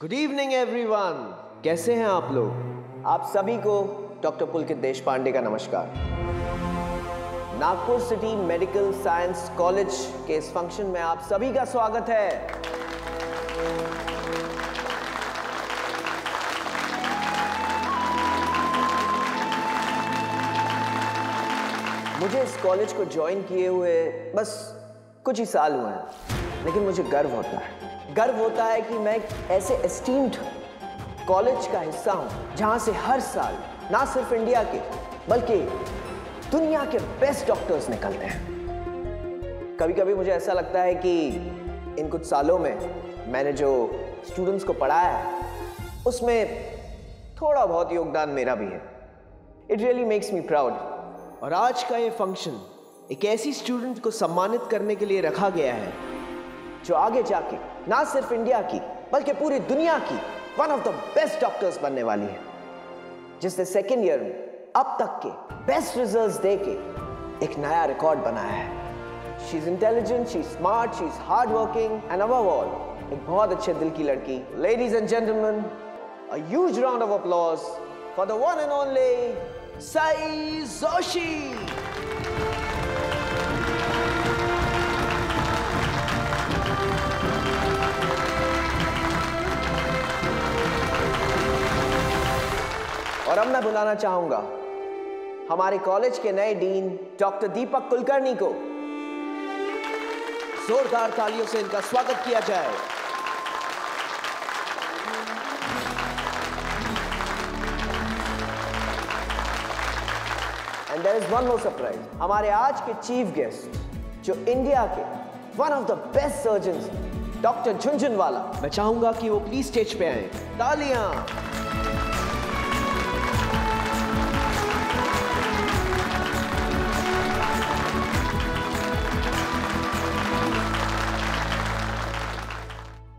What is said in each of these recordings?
Good evening everyone. कैसे हैं आप लोग? आप सभी को डॉक्टर पुलकित देशपांडे का नमस्कार। Nagpur city medical science college के इस फंक्शन में आप सभी का स्वागत है। मुझे इस कॉलेज को ज्वाइन किए हुए बस कुछ ही साल हुए हैं, लेकिन मुझे गर्व होता है कि मैं एक ऐसे एस्टीम्ड कॉलेज का हिस्सा हूं जहां से हर साल ना सिर्फ इंडिया के बल्कि दुनिया के बेस्ट डॉक्टर्स निकलते हैं। कभी कभी मुझे ऐसा लगता है कि इन कुछ सालों में मैंने जो स्टूडेंट्स को पढ़ाया है उसमें थोड़ा बहुत योगदान मेरा भी है। It really makes me proud. और आज का ये फंक्शन एक ऐसी स्टूडेंट को सम्मानित करने के लिए रखा गया है जो आगे जाके ना सिर्फ इंडिया की बल्कि पूरी दुनिया की one of the best doctors बनने वाली है, जिसने सेकेंड ईयर में अब तक के बेस्ट रिजल्ट्स देके एक नया रिकॉर्ड बनाया है। She is intelligent, she is smart, she is hard working and above all एक बहुत अच्छे दिल की लड़की। Ladies and gentleman, a huge round of applause for the one and only Sai Joshi. और अब मैं बुलाना चाहूंगा हमारे कॉलेज के नए डीन डॉक्टर दीपक कुलकर्णी को। जोरदार तालियों से इनका स्वागत किया जाए। And there is one more surprise. हमारे आज के चीफ गेस्ट जो इंडिया के one of the best surgeons doctor Jhunjhunwala, मैं चाहूंगा कि वो प्लीज स्टेज पे आए। तालियां।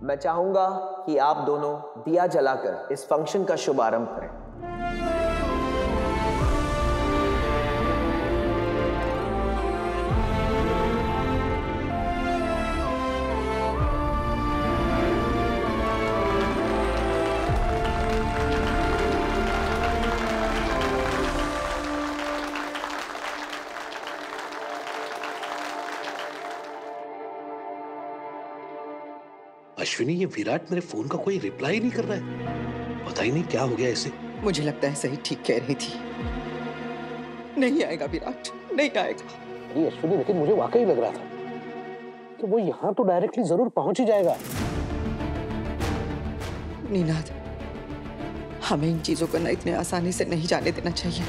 मैं चाहूंगा कि आप दोनों दिया जलाकर इस फंक्शन का शुभारंभ करें। अश्विनी, ये विराट मेरे फोन का कोई रिप्लाई नहीं कर रहा है। पता ही नहीं क्या हो गया इसे। मुझे लगता है सही ठीक कह रही थी। नहीं आएगा विराट, नहीं आएगा। अरे अश्विनी, लेकिन मुझे वाकई लग रहा था कि वो यहाँ तो डायरेक्टली जरूर पहुंच ही जाएगा। नीनाद, हमें इन चीजों को ना इतने आसानी से नहीं जाने देना चाहिए।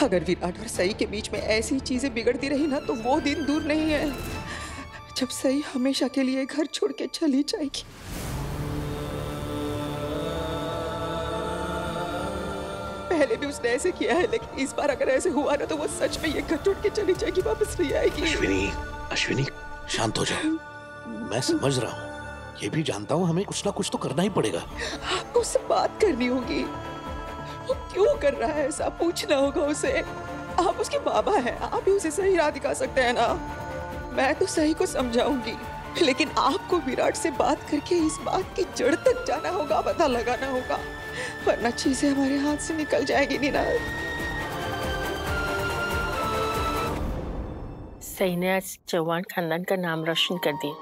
अगर विराट और सई के बीच में ऐसी चीजें बिगड़ती रही ना तो वो दिन दूर नहीं है जब सई हमेशा के लिए घर छोड़ के चली जाएगी। पहले भी उसने ऐसे किया है, लेकिन इस बार अगर ऐसे हुआ ना तो वो सच में ये घर छोड़ के चली जाएगी, वापस नहीं आएगी। अश्विनी, अश्विनी, शांत हो जाओ। मैं समझ रहा हूँ, ये भी जानता हूँ हमें कुछ ना कुछ तो करना ही पड़ेगा। आपको उससे बात करनी होगी। वो क्यों कर रहा है ऐसा पूछना होगा उसे। आप उसके बाबा हैं, आप ही उसे सही राह दिखा सकते हैं ना। मैं तो सही को समझाऊंगी, लेकिन आपको विराट से बात करके इस बात की जड़ तक जाना होगा, पता लगाना होगा, वरना चीजें हमारे हाथ से निकल जाएगी। नीना, सही ने आज चौहान खानदान का नाम रोशन कर दिया।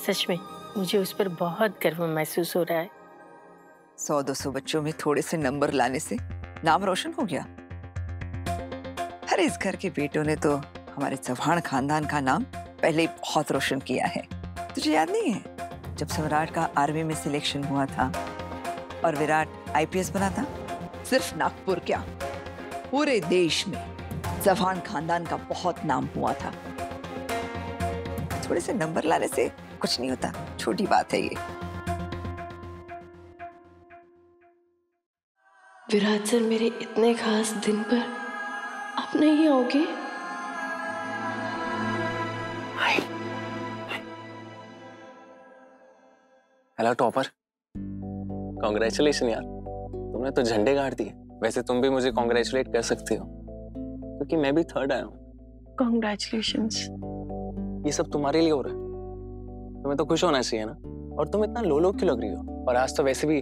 सच में मुझे उस पर बहुत गर्व महसूस हो रहा है। 100-200 बच्चों में थोड़े से नंबर लाने से नाम रोशन हो गया। अरे इस घर के बेटों ने तो हमारे चौहान खानदान का नाम पहले ही बहुत रोशन किया है। तुझे याद नहीं है जब सम्राट का आर्मी में सिलेक्शन हुआ था और विराट आईपीएस बना था? सिर्फ नागपुर क्या, पूरे देश में चौहान खानदान का बहुत नाम हुआ था। थोड़े से नंबर लाने से कुछ नहीं होता, छोटी बात है ये। विराट सर, मेरे इतने खास दिन पर आप नहीं आओगे? हेलो टॉपर, कॉन्ग्रेचुलेशन यार, तुमने तो झंडे गाड़ दिए। वैसे तुम भी मुझे कॉन्ग्रेचुलेट कर सकती हो क्योंकि मैं भी थर्ड आया हूँ। कॉन्ग्रेचुलेशंस। ये सब तुम्हारे लिए हो रहा है, तुम्हें तो खुश होना चाहिए ना। और तुम इतना लो क्यों लग रही हो? और आज तो वैसे भी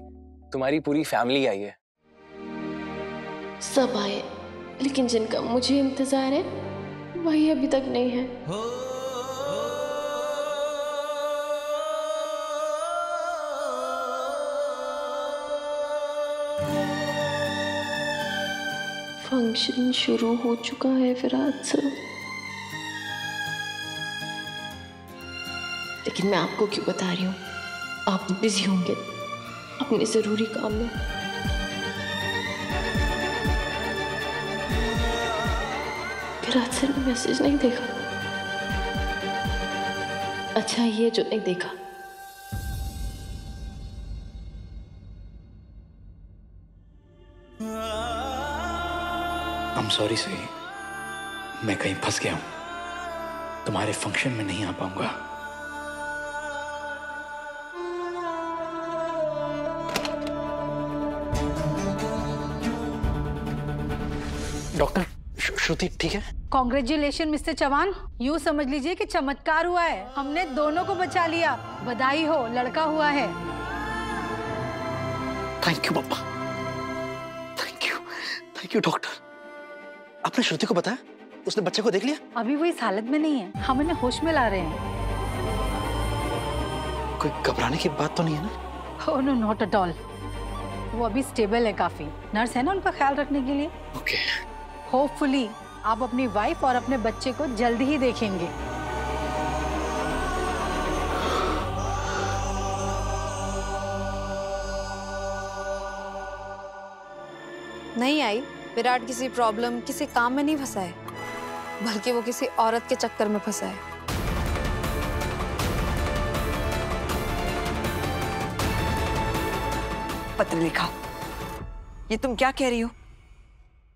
तुम्हारी पूरी फैमिली आई है। सब आए, लेकिन जिनका मुझे इंतजार है वही अभी तक नहीं है। फंक्शन शुरू हो चुका है विराट सर, लेकिन मैं आपको क्यों बता रही हूँ, आप बिजी होंगे अपने जरूरी काम में। विराट सर ने मैसेज नहीं देखा। अच्छा ये जो नहीं देखा, I'm sorry सही, मैं कहीं फंस गया हूं, तुम्हारे फंक्शन में नहीं आ पाऊंगा। डॉक्टर श्रुति ठीक है? कॉन्ग्रेचुलेशन मिस्टर चौहान, यूँ समझ लीजिए कि चमत्कार हुआ है, हमने दोनों को बचा लिया। बधाई हो, लड़का हुआ है। थैंक यू पापा, थैंक यू डॉक्टर। आपने श्रुति को बताया? उसने बच्चे को देख लिया? अभी वो इस हालत में नहीं है, हम इन्हें होश में ला रहे हैं। कोई घबराने की बात तो नहीं है ना? Oh no, not at all. वो अभी स्टेबल है काफी, नर्स है ना उनका ख्याल रखने के लिए। ओके। होपफुली आप अपनी वाइफ और अपने बच्चे को जल्दी ही देखेंगे। नहीं आई, विराट किसी प्रॉब्लम, किसी काम में नहीं फंसा है, बल्कि वो किसी औरत के चक्कर में फंसा है। पत्र लिखा, ये तुम क्या कह रही हो?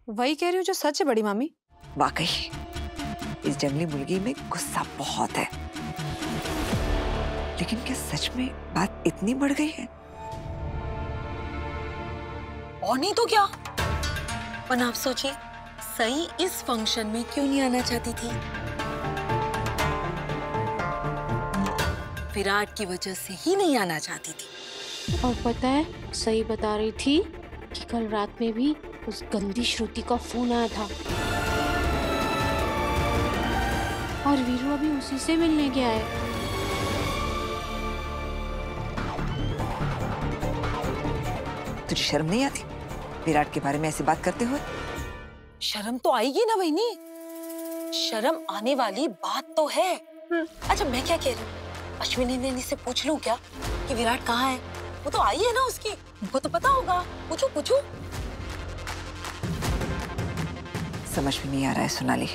वही कह रही हूँ जो सच है बड़ी मामी। वाकई इस जंगली मुर्गी में गुस्सा बहुत है, लेकिन क्या सच में बात इतनी बढ़ गई है? और नहीं तो क्या, पर आप सोचिए सही इस फंक्शन में क्यों नहीं आना चाहती थी? विराट की वजह से ही नहीं आना चाहती थी। और पता है सही बता रही थी कि कल रात में भी उस गंदी श्रुति का फोन आया था और वीरू अभी उसी से मिलने गया है। तुझे शर्म नहीं आती विराट के बारे में ऐसी बात करते हुए? शर्म तो आएगी ना बहनी, शर्म आने वाली बात तो है। अच्छा मैं क्या कह रही हूँ, अश्विनी दीदी से पूछ लूं क्या कि विराट कहाँ है? वो तो आई है ना उसकी, उनको तो पता होगा। पूछो पूछो। समझ में नहीं आ रहा है सोनाली,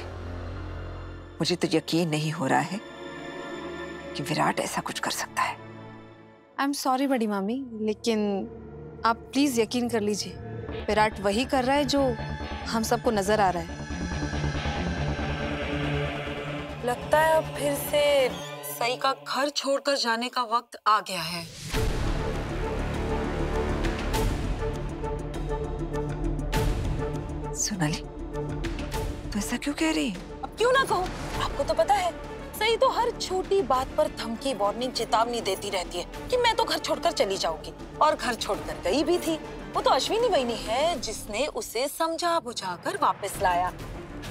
मुझे तो यकीन नहीं हो रहा है कि विराट ऐसा कुछ कर सकता है। आई एम सॉरी बड़ी मामी, लेकिन आप प्लीज यकीन कर लीजिए, विराट वही कर रहा है जो हम सबको नजर आ रहा है। लगता है अब फिर से सई का घर छोड़कर जाने का वक्त आ गया है। सोनाली तो ऐसा क्यों कह रही है? अब क्यों ना कहूँ, आपको तो पता है सई तो हर छोटी बात पर धमकी, वार्निंग, चेतावनी देती रहती है कि मैं तो घर छोड़कर चली जाऊंगी, और घर छोड़कर गई भी थी। वो तो अश्विनी बहनी है जिसने उसे समझा बुझाकर वापस लाया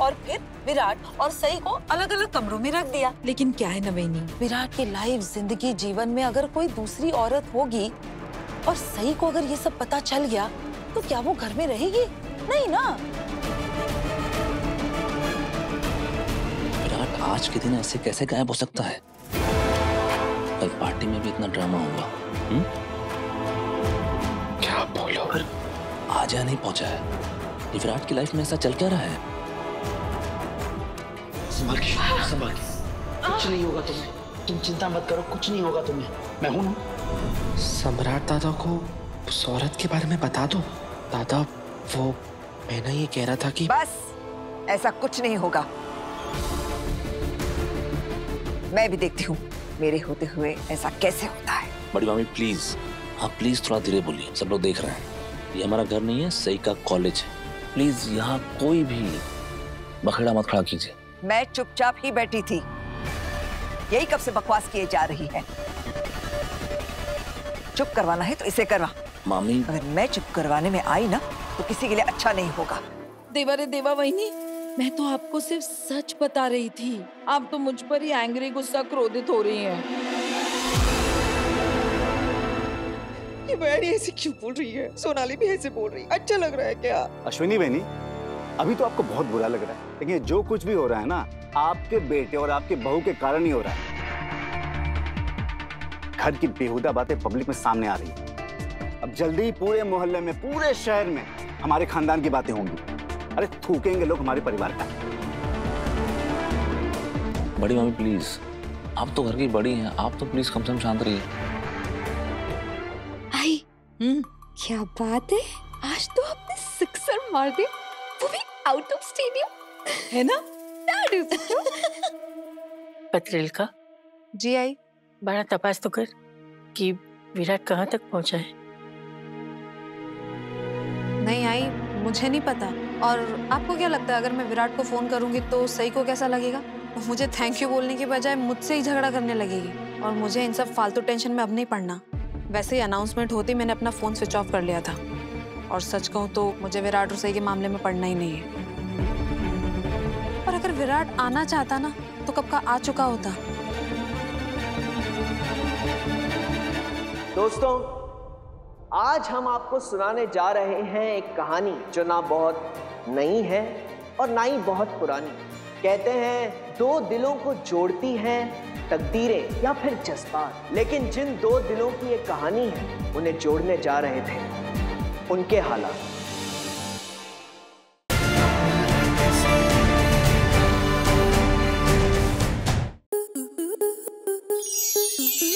और फिर विराट और सई को अलग अलग कमरों में रख दिया। लेकिन क्या है ना बहनी, विराट की लाइफ, जिंदगी, जीवन में अगर कोई दूसरी औरत होगी और सई को अगर ये सब पता चल गया तो क्या वो घर में रहेगी? नहीं ना। विराट आज के दिन ऐसे कैसे गायब हो सकता है? कल पार्टी में भी इतना ड्रामा हुआ। क्या बोलो? पर आज यहाँ नहीं पहुंचा है, ये विराट की लाइफ में ऐसा चल क्या रहा है? संभाल के, कुछ नहीं होगा तुम्हें, तुम चिंता मत करो, कुछ नहीं होगा तुम्हें, मैं हूं ना। सम्राट दादा को उस औरत के बारे में बता दो। दादा वो मैं ना ये कह रहा था कि बस, ऐसा कुछ नहीं होगा। मैं भी देखती हूँ मेरे होते हुए ऐसा कैसे होता है। बड़ी मामी प्लीज, हाँ प्लीज थोड़ा धीरे बोलिए, सब लोग देख रहे हैं। ये हमारा घर नहीं है, सई का कॉलेज है। प्लीज यहाँ कोई भी बखेड़ा मत खड़ा कीजिए। मैं चुपचाप ही बैठी थी। यही कब से बकवास किए जा रही है। चुप करवाना है तो इसे करवा। मामी, अगर मैं चुप करवाने में आई ना तो किसी के लिए अच्छा नहीं होगा। देवा रे देवा वहीनी, मैं तो आपको सिर्फ सच बता रही थी। आप तो मुझ पर ही एंग्री, गुस्सा, क्रोधित हो रही हैं। ये बहनी ऐसे क्यों बोल रही है? सोनाली भी ऐसे बोल रही है। अच्छा लग रहा है क्या? अश्विनी बहनी, अभी तो आपको बहुत बुरा लग रहा है, लेकिन जो कुछ भी हो रहा है ना, आपके बेटे और आपके बहू के कारण ही हो रहा है। घर की बेहुदा बातें पब्लिक में सामने आ रही है। अब जल्दी ही पूरे मोहल्ले में, पूरे शहर में हमारे खानदान की बातें होंगी। अरे थूकेंगे लोग हमारे परिवार का। बड़ी मामी प्लीज, आप तो घर की बड़ी हैं, आप तो प्लीज कम से कम शांत रहिए। आई, क्या बात है, आज तो आपने सिक्सर मार दिया, वो भी आउट ऑफ स्टेडियम, है ना? पत्रेल का जी आई। बड़ा तपास तो कर कि विराट कहाँ तक पहुँचा है। नहीं आई, मुझे नहीं पता। और आपको क्या लगता है अगर मैं विराट को फोन करूंगी तो सही को कैसा लगेगा? मुझे थैंक यू बोलने के बजाय मुझसे ही झगड़ा करने लगेगी। और मुझे इन सब फालतू टेंशन में अब नहीं पड़ना। वैसे ही अनाउंसमेंट होती मैंने अपना फोन स्विच ऑफ कर लिया था। और सच कहूँ तो मुझे विराट और सही के मामले में पड़ना ही नहीं है। और अगर विराट आना चाहता ना तो कब का आ चुका होता। दोस्तों, आज हम आपको सुनाने जा रहे हैं एक कहानी जो ना बहुत नई है और ना ही बहुत पुरानी। कहते हैं दो दिलों को जोड़ती हैं तकदीरें या फिर जज्बात, लेकिन जिन दो दिलों की ये कहानी है उन्हें जोड़ने जा रहे थे उनके हालात।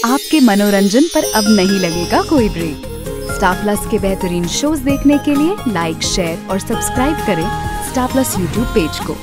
आपके मनोरंजन पर अब नहीं लगेगा कोई ब्रेक। स्टार प्लस के बेहतरीन शोज देखने के लिए लाइक, शेयर और सब्सक्राइब करें स्टार प्लस यूट्यूब पेज को।